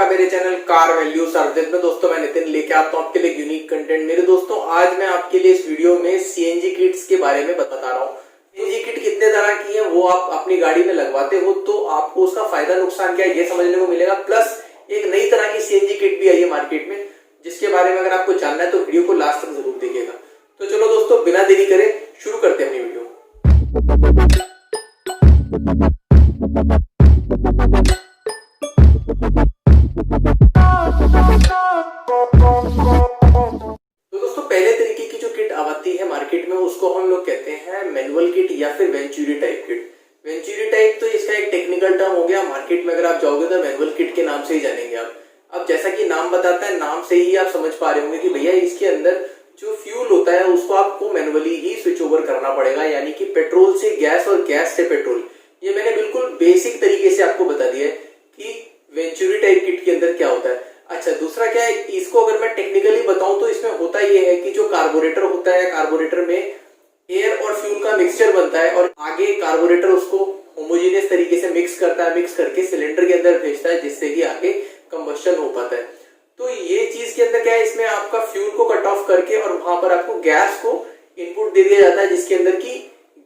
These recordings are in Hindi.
आपका मेरे चैनल कार वैल्यू सर्विस में। दोस्तों मैं नितिन लेके आता हूँ आपके लिए यूनिक कंटेंट। मेरे दोस्तों आज मैं आपके लिए इस वीडियो में सीएनजी किट्स के बारे में बता रहा हूँ। सीएनजी किट कितने तरह की है वो आप अपनी गाड़ी में लगवाते हो तो आपको उसका फायदा नुकसान क्या है ये समझने को मिलेगा। प्लस एक नई तरह की सीएनजी किट भी आई है मार्केट में जिसके बारे में अगर आपको जानना है तो वीडियो को लास्ट तक जरूर देखिएगा। तो चलो दोस्तों बिना देरी करे शुरू करते हैं अपनी वीडियो। तो दोस्तों पहले तरीके की जो किट आती है मार्केट में उसको हम लोग कहते हैं मैनुअल किट या फिर venturi type kit. Venturi type तो इसका एक टेक्निकल टर्म हो गया। मार्केट में अगर आप जाओगे तो मैनुअल किट के नाम से ही जानेंगे आप। अब जैसा कि नाम बताता है, नाम से ही आप समझ पा रहे होंगे कि भैया इसके अंदर जो फ्यूल होता है उसको आपको मैनुअली ही स्विच ओवर करना पड़ेगा, यानी कि पेट्रोल से गैस और गैस से पेट्रोल। ये मैंने बिल्कुल बेसिक तरीके से आपको बता दिया है कि वेंचुरी टाइप किट के अंदर क्या होता है। अच्छा, दूसरा क्या है, इसको अगर मैं टेक्निकली बताऊं तो इसमें होता यह है कि जो कार्बोरेटर होता है, कार्बोरेटर में एयर और फ्यूल का मिक्सचर बनता है और आगे कार्बोरेटर उसको होमोजेनियस तरीके से मिक्स करता है, मिक्स करके सिलेंडर के अंदर भेजता है जिससे कि आगे कंबस्शन हो पाता है। तो ये चीज के अंदर क्या है, इसमें आपका फ्यूल को कट ऑफ करके और वहां पर आपको गैस को इनपुट दे दिया जाता है जिसके अंदर की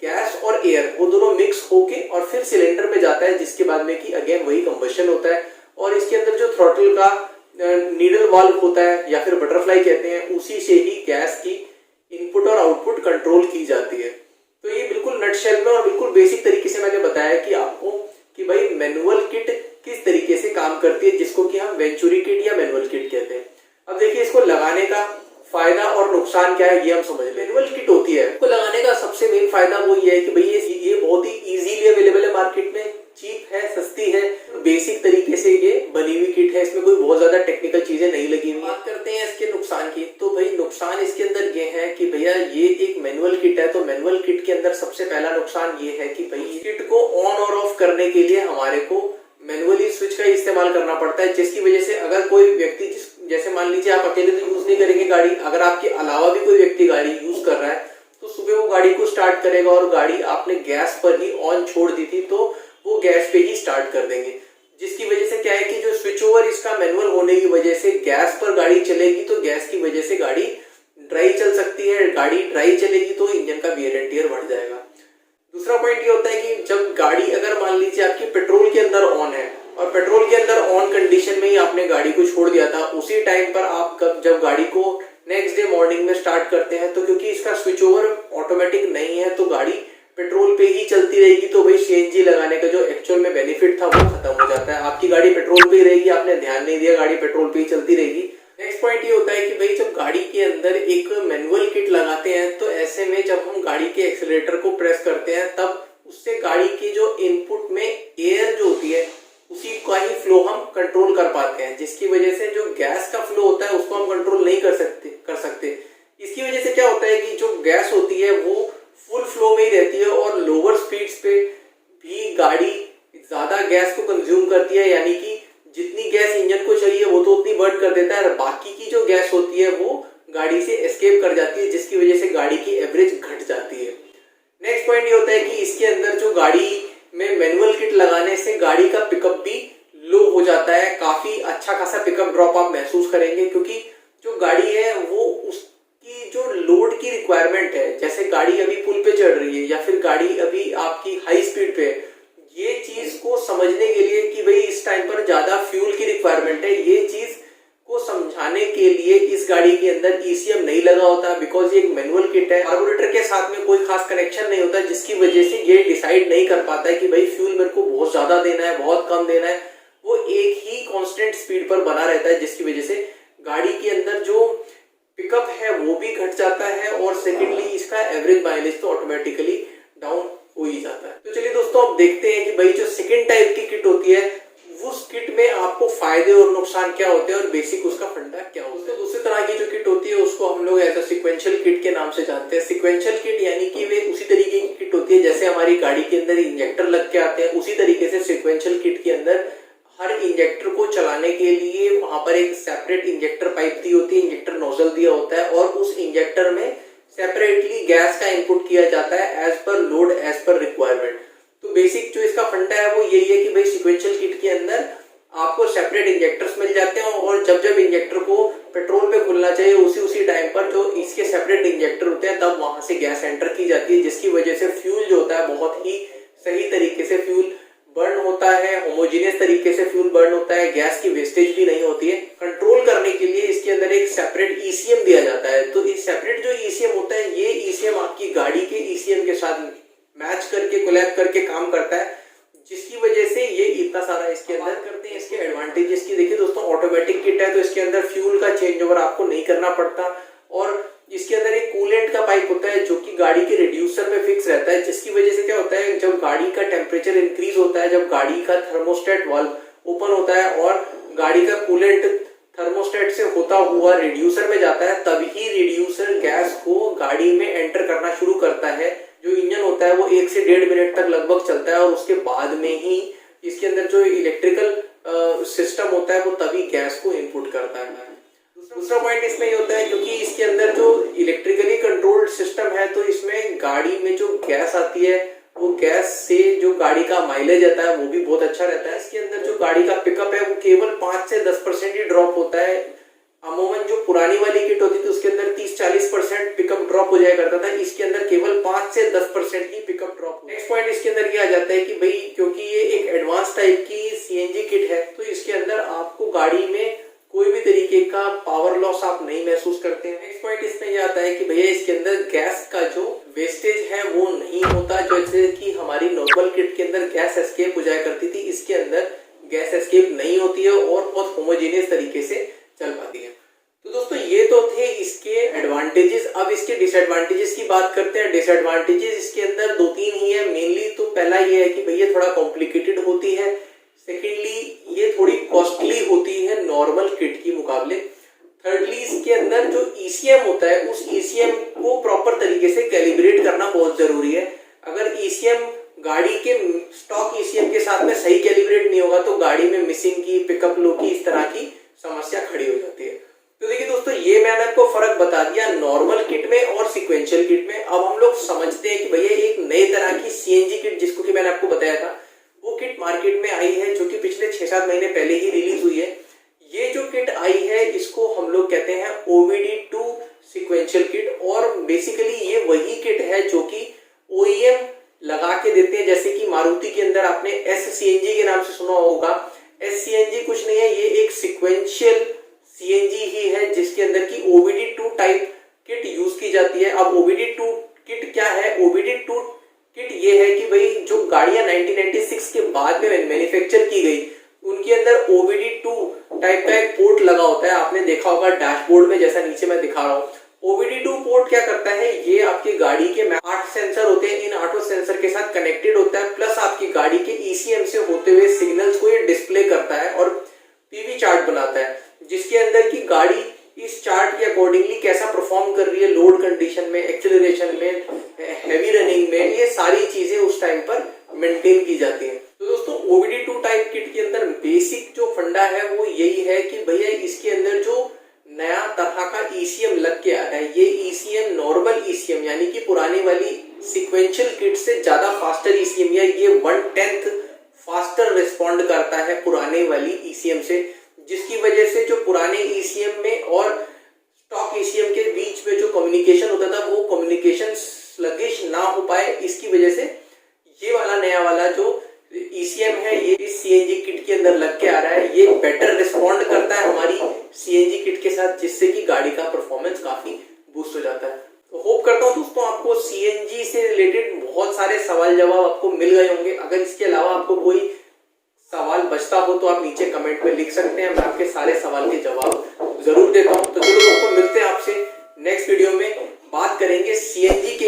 गैस और एयर वो दोनों मिक्स होके और फिर सिलेंडर में जाता है जिसके बाद में कि अगेन वही कंबस्शन होता है। और इसके अंदर जो थ्रॉटल का नीडल वाल्व होता है या फिर बटरफ्लाई कहते हैं, उसी से ही गैस की इनपुट और आउटपुट कंट्रोल की जाती है। तो ये बिल्कुल नटशेल में और बिल्कुल बेसिक तरीके से मैंने बताया कि आपको कि भाई मैनुअल किट किस तरीके से काम करती है, जिसको कि हम वेंचुरी किट या मैनुअल किट कहते हैं। अब देखिए इसको लगाने का फायदा और नुकसान क्या है ये हम समझ लें। मैनुअल किट होती है, इसको लगाने का सबसे मेन फायदा वो ये है कि भाई ये बहुत ही इजीली अवेलेबल है मार्केट में, चीप है, सस्ती है, बेसिक तरीके से ये बनी हुई किट है। इसमें कोई बहुत ज्यादा टेक्निकल चीजें नहीं लगी हुई। बात करते हैं इसके नुकसान की, तो भाई नुकसान इसके अंदर ये है कि भैया ये एक मैनुअल किट है, तो मैनुअल किट के अंदर सबसे पहला नुकसान ये है कि भाई किट को ऑन और ऑफ करने के लिए हमारे को मैनुअली स्विच का इस्तेमाल करना पड़ता है, जिसकी वजह से अगर कोई व्यक्ति जैसे मान लीजिए आप अकेले तो यूज नहीं करेंगे गाड़ी, अगर आपके अलावा भी कोई व्यक्ति गाड़ी यूज कर रहा है तो सुबह वो गाड़ी को स्टार्ट करेगा और गाड़ी आपने गैस पर ही ऑन छोड़ दी थी तो वो गैस पे ही स्टार्ट कर देंगे, जिसकी वजह से क्या है कि जो स्विच ओवर इसका मैनुअल होने की वजह से गैस पर गाड़ी चलेगी तो गैस की वजह से गाड़ी ड्राई चल सकती है। गाड़ी ड्राई चलेगी तो इंजन का वियर एंड टियर बढ़ जाएगा। दूसरा पॉइंट ये होता है कि जब गाड़ी अगर मान लीजिए आपकी पेट्रोल के अंदर ऑन है और पेट्रोल के अंदर ऑन कंडीशन में ही आपने गाड़ी को छोड़ दिया था, उसी टाइम पर आप जब गाड़ी को नेक्स्ट डे मॉर्निंग में स्टार्ट करते हैं तो क्योंकि इसका स्विच ओवर ऑटोमेटिक नहीं है तो गाड़ी पेट्रोल पे ही चलती रहेगी। तो भाई सीएनजी लगाने का जो एक्चुअल में बेनिफिट था वो खत्म हो जाता है। आपकी गाड़ी पेट्रोल पे ही रहेगी, आपने ध्यान नहीं दिया, गाड़ी पेट्रोल पे ही चलती रहेगी। नेक्स्ट पॉइंट ये होता है कि भाई जब गाड़ी के अंदर एक मैनुअल किट लगाते हैं तो ऐसे में जब हम गाड़ी के एक्सीलरेटर को प्रेस करते हैं तब उससे गाड़ी की जो इनपुट में एयर जो होती है उसी का ही फ्लो हम कंट्रोल कर पाते हैं, जिसकी वजह से जो गैस का फ्लो होता है उसको हम कंट्रोल नहीं कर सकते। इसकी वजह से क्या होता है कि जो गैस होती है वो फुल फ्लो में ही रहती है और लोअर स्पीड्स पे भी गाड़ी ज्यादा गैस को कंज्यूम करती है, यानी कि जितनी गैस इंजन को चाहिए वो तो उतनी बर्न कर देता है और बाकी की जो गैस होती है वो गाड़ी से एस्केप कर जाती है, जिसकी वजह से गाड़ी की एवरेज घट जाती है। नेक्स्ट पॉइंट ये होता है कि इसके अंदर जो गाड़ी में मैनुअल किट लगाने से गाड़ी का पिकअप भी लो हो जाता है। काफी अच्छा खासा पिकअप ड्रॉप आप महसूस करेंगे क्योंकि जो गाड़ी है वो उसकी जो लोड की रिक्वायरमेंट है, जैसे गाड़ी अभी पुल पे चढ़ रही है या फिर गाड़ी अभी आपकी हाई स्पीड पे है, ये चीज को समझने के लिए कि भाई इस टाइम पर ज्यादा फ्यूल की रिक्वायरमेंट है, ये चीज को समझाने के लिए इस गाड़ी के अंदर ईसीएम नहीं लगा होता बिकॉज ये एक मैनुअल किट है। कार्बोरेटर के साथ में कोई खास कनेक्शन नहीं होता, जिसकी वजह से ये डिसाइड नहीं कर पाता है कि भाई फ्यूल मेरे को बहुत ज्यादा देना है, बहुत कम देना है। वो एक ही कांस्टेंट स्पीड पर बना रहता है, जिसकी वजह से गाड़ी के अंदर जो पिकअप है वो भी घट जाता है और सेकेंडली इसका एवरेज माइलेज तो ऑटोमेटिकली डाउन हो ही जाता है। तो चलिए दोस्तों अब देखते हैं कि भाई जो सेकेंड टाइप की किट होती है उस किट में आपको फायदे और नुकसान क्या होते हैं और बेसिक उसका फंडा क्या होता है। दूसरी तरह की जो किट होती है उसको हम लोग एज अ सिक्वेंशियल किट के नाम से जानते हैं। सिक्वेंशियल किट यानी कि वे उसी तरीके की किट होती है जैसे हमारी गाड़ी के अंदर इंजेक्टर लग के आते हैं, उसी तरीके से सिक्वेंशियल किट के अंदर हर इंजेक्टर को चलाने के लिए वहां पर एक सेपरेट इंजेक्टर पाइप दी होती है, इंजेक्टर नोजल दिया होता है और उस इंजेक्टर में सेपरेटली गैस का इनपुट किया जाता है as per load, as per requirement. तो बेसिक जो इसका फंडा है वो यही है कि भाई सिक्वेंशियल किट के अंदर आपको सेपरेट इंजेक्टर्स मिल जाते हैं और जब जब इंजेक्टर को पेट्रोल पे खुलना चाहिए उसी टाइम पर जो इसके सेपरेट इंजेक्टर होते हैं तब वहां से गैस एंटर की जाती है, जिसकी वजह से फ्यूल जो होता है बहुत ही सही तरीके से फ्यूल बर्न होता है, होमोजीनियस तरीके से फ्यूल बर्न होता है, गैस की वेस्टेज भी नहीं होती है। कंट्रोल करने के लिए इसके अंदर एक सेपरेट ईसीएम दिया जाता है। तो इस सेपरेट जो ईसीएम होता है ये ईसीएम आपकी गाड़ी के ईसीएम के साथ मैच करके कोलैब करके काम करता है, जिसकी वजह से ये इतना सारा इसके अंदर करते हैं। इसके एडवांटेजेस की देखिए दोस्तों, ऑटोमेटिक किट है तो इसके अंदर फ्यूल का चेंज ओवर आपको नहीं करना पड़ता और इसके अंदर एक कूलेंट का पाइप होता है जो कि गाड़ी के रिड्यूसर में फिक्स रहता है, जिसकी वजह से क्या होता है जब गाड़ी का टेम्परेचर इंक्रीज होता है, जब गाड़ी का थर्मोस्टेट वाल्व ओपन होता है और गाड़ी का कूलेंट थर्मोस्टेट से होता हुआ रिड्यूसर में जाता है, तभी रिड्यूसर गैस को गाड़ी में एंटर करना शुरू करता है। जो इंजन होता है वो 1 से 1.5 मिनट तक लगभग चलता है और उसके बाद में ही इसके अंदर जो इलेक्ट्रिकल सिस्टम होता है वो तभी गैस को इनपुट करता है। दूसरा पॉइंट इसमें ये होता है क्योंकि इसके अंदर जो इलेक्ट्रिकली कंट्रोल्ड सिस्टम है तो इसमें गाड़ी में जो गैस आती है वो गैस से जो गाड़ी का माइलेज आता है वो भी बहुत अच्छा रहता है। इसके अंदर जो गाड़ी का पिकअप है वो केवल 5 से 10% ही ड्रॉप होता है। अमूमन जो पुरानी वाली किट होती थी उसके अंदर 30-40% पिकअप ड्रॉप हो जाया करता था, इसके अंदर केवल 5 से 10% ही पिकअप ड्रॉप। नेक्स्ट पॉइंट इसके अंदर ये आ जाता है कि भाई क्योंकि ये एक एडवांस टाइप की सीएनजी किट है तो इसके अंदर आपको गाड़ी में कोई भी तरीके का पावर लॉस आप नहीं महसूस करते हैं। नेक्स्ट पॉइंट इसमें यह आता है कि भैया इसके अंदर गैस का जो वेस्टेज है वो नहीं होता, जैसे कि हमारी नॉर्मल किट के अंदर गैस एस्केप हो जाया करती थी, इसके अंदर गैस एस्केप नहीं होती है और बहुत होमोजेनियस तरीके से चल पाती है। तो दोस्तों ये तो थे इसके एडवांटेजेस। अब इसके डिसएडवांटेजेस की बात करते हैं। डिसएडवांटेजेस इसके अंदर 2-3 ही है मेनली। तो पहला ये है कि भैया थोड़ा कॉम्प्लिकेटेड होती है, सेकेंडली ये थोड़ी कॉस्टली होती है नॉर्मल किट की मुकाबले, थर्डली इसके अंदर जो ईसीएम होता है उस ईसीएम को प्रॉपर तरीके से कैलिब्रेट करना बहुत जरूरी है। अगर ईसीएम गाड़ी के स्टॉक ईसीएम के साथ में सही कैलिब्रेट नहीं होगा तो गाड़ी में मिसिंग की, पिकअप लो की, इस तरह की समस्या खड़ी हो जाती है। तो देखिए दोस्तों ये मैंने आपको फर्क बता दिया नॉर्मल किट में और सिक्वेंशियल किट में। अब हम लोग समझते हैं कि भैया एक नई तरह की सीएनजी किट जिसको कि मैंने आपको बताया था वो किट मार्केट में आई है जो कि पिछले 6-7 महीने पहले ही रिलीज हुई है। ये जो किट आई है इसको हम लोग कहते हैं OBD2 सिक्वेंशियल किट और बेसिकली ये वही किट है जो कि OEM लगा के देते हैं। जैसे कि मारुति के अंदर आपने SCNG के नाम से सुना होगा। SCNG कुछ नहीं है, ये एक सिक्वेंशियल CNG ही है जिसके अंदर की OBD2 टाइप किट यूज की जाती है। अब OBD2 किट क्या है? OBD2 किट ये है कि भाई जो गाड़ियां 1996 के बाद में मैन्युफैक्चर की गई उनके अंदर OBD2 टाइप का एक पोर्ट लगा होता है। आपने देखा होगा डैशबोर्ड में, जैसा नीचे मैं दिखा रहा हूँ। OBD2 पोर्ट क्या करता है, ये आपकी गाड़ी के 8 सेंसर होते हैं, इन 8 सेंसर के साथ कनेक्टेड होता है, प्लस आपकी गाड़ी के ECM से होते हुए सिग्नल्स को ये डिस्प्ले करता है और PV चार्ट बनाता है, जिसके अंदर की गाड़ी इस चार्ट के अकॉर्डिंगली कैसा परफॉर्म कर रही है लोड कंडीशन में, एक्सेलरेशन में, हैवी रनिंग में, ये सारी चीजें उस टाइम पर मेंटेन की जाती हैं। तो दोस्तों OBD2 टाइप किट के अंदर बेसिक जो फंडा है वो यही है कि भैया इसके अंदर जो नया तरह का ECM लग के आ रहा है, ये ECM नॉर्मल ECM यानी कि पुरानी वाली सिक्वेंशियल किट से ज्यादा फास्टर ECM है। ये 1/10 फास्टर रिस्पॉन्ड करता है पुराने वाली ECM से, जिसकी वजह से जो पुराने ECM में और स्टॉक ECM के बीच में जो कम्युनिकेशन होता था वो कम्युनिकेशन स्लगिश ना हो पाए। इसकी वजह से ये वाला नया वाला जो ECM है ये इस CNG किट के अंदर लग के आ रहा है, ये बेटर रिस्पॉन्ड करता है हमारी CNG किट के साथ, जिससे कि गाड़ी का परफॉर्मेंस काफी बूस्ट हो जाता है। तो होप करता हूँ दोस्तों आपको CNG से रिलेटेड बहुत सारे सवाल जवाब आपको मिल गए होंगे। अगर इसके अलावा आपको कोई सवाल बचता हो तो आप नीचे कमेंट में लिख सकते हैं, मैं आपके सारे सवाल के जवाब जरूर देता हूँ। तो चलो दोस्तों मिलते हैं आपसे नेक्स्ट वीडियो में, बात करेंगे CNG